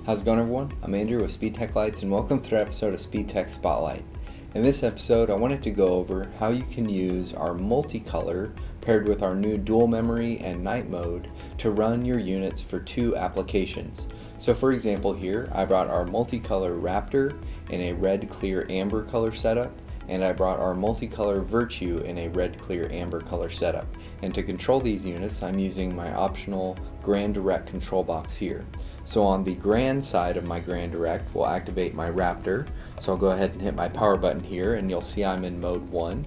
How's it going, everyone? I'm Andrew with SpeedTech Lights, and welcome to another episode of SpeedTech Spotlight. In this episode, I wanted to go over how you can use our MultiColor paired with our new dual memory and night mode to run your units for two applications. So for example here, I brought our MultiColor Raptor in a red, clear, amber color setup, and I brought our MultiColor Virtue in a red, clear, amber color setup. And to control these units, I'm using my optional GranDirect control box here. So on the Grand side of my GranDirect, we'll activate my Raptor. So I'll go ahead and hit my power button here, and you'll see I'm in mode 1.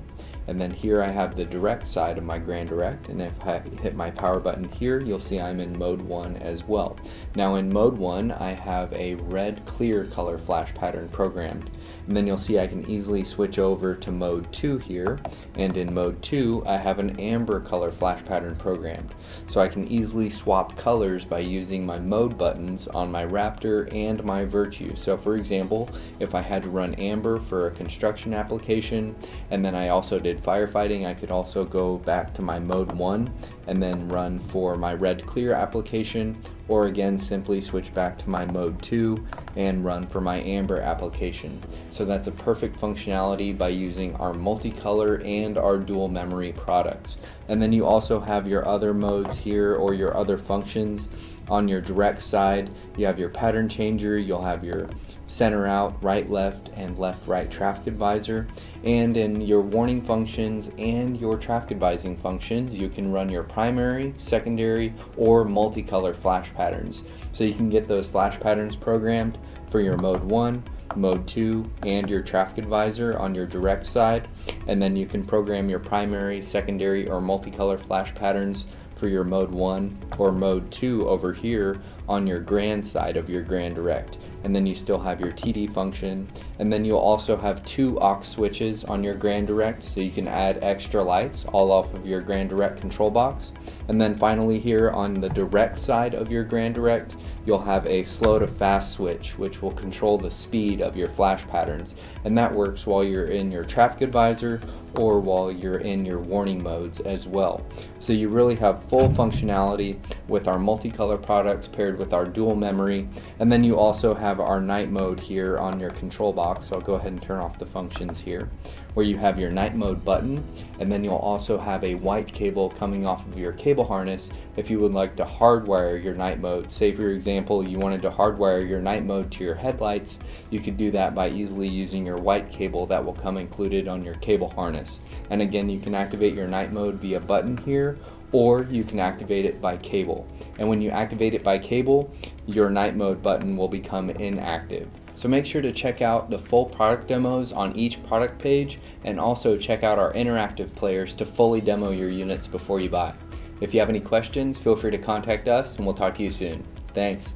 And then here I have the direct side of my GranDirect, and if I hit my power button here, you'll see I'm in mode 1 as well. Now in mode 1, I have a red clear color flash pattern programmed. And then you'll see I can easily switch over to mode 2 here, and in mode 2 I have an amber color flash pattern programmed. So I can easily swap colors by using my mode buttons on my Raptor and my Virtue. So for example, if I had to run amber for a construction application, and then I also did firefighting, I could also go back to my mode 1 and then run for my red clear application, or again simply switch back to my mode 2 and run for my amber application. So that's a perfect functionality by using our MultiColor and our dual memory products. And then you also have your other modes here, or your other functions. On your direct side, you have your pattern changer, you'll have your center out, right left, and left right traffic advisor. And in your warning functions and your traffic advising functions, you can run your primary, secondary, or multicolor flash patterns. So you can get those flash patterns programmed for your mode 1, mode 2, and your traffic advisor on your direct side. And then you can program your primary, secondary, or multicolor flash patterns for your mode 1 or mode 2 over here on your Grand side of your GranDirect. And then you still have your TD function, and then you'll also have two aux switches on your GranDirect, so you can add extra lights all off of your GranDirect control box. And then finally here on the direct side of your GranDirect, you'll have a slow to fast switch, which will control the speed of your flash patterns, and that works while you're in your traffic advisor or while you're in your warning modes as well. So you really have full functionality with our MultiColor products paired with our dual memory. And then you also have our night mode here on your control box. So I'll go ahead and turn off the functions here, where you have your night mode button, and then you'll also have a white cable coming off of your cable harness if you would like to hardwire your night mode. Say for example you wanted to hardwire your night mode to your headlights, you could do that by easily using your white cable that will come included on your cable harness. And again, you can activate your night mode via button here, or you can activate it by cable. And when you activate it by cable, your night mode button will become inactive. So make sure to check out the full product demos on each product page, and also check out our interactive players to fully demo your units before you buy. If you have any questions, feel free to contact us, and we'll talk to you soon. Thanks.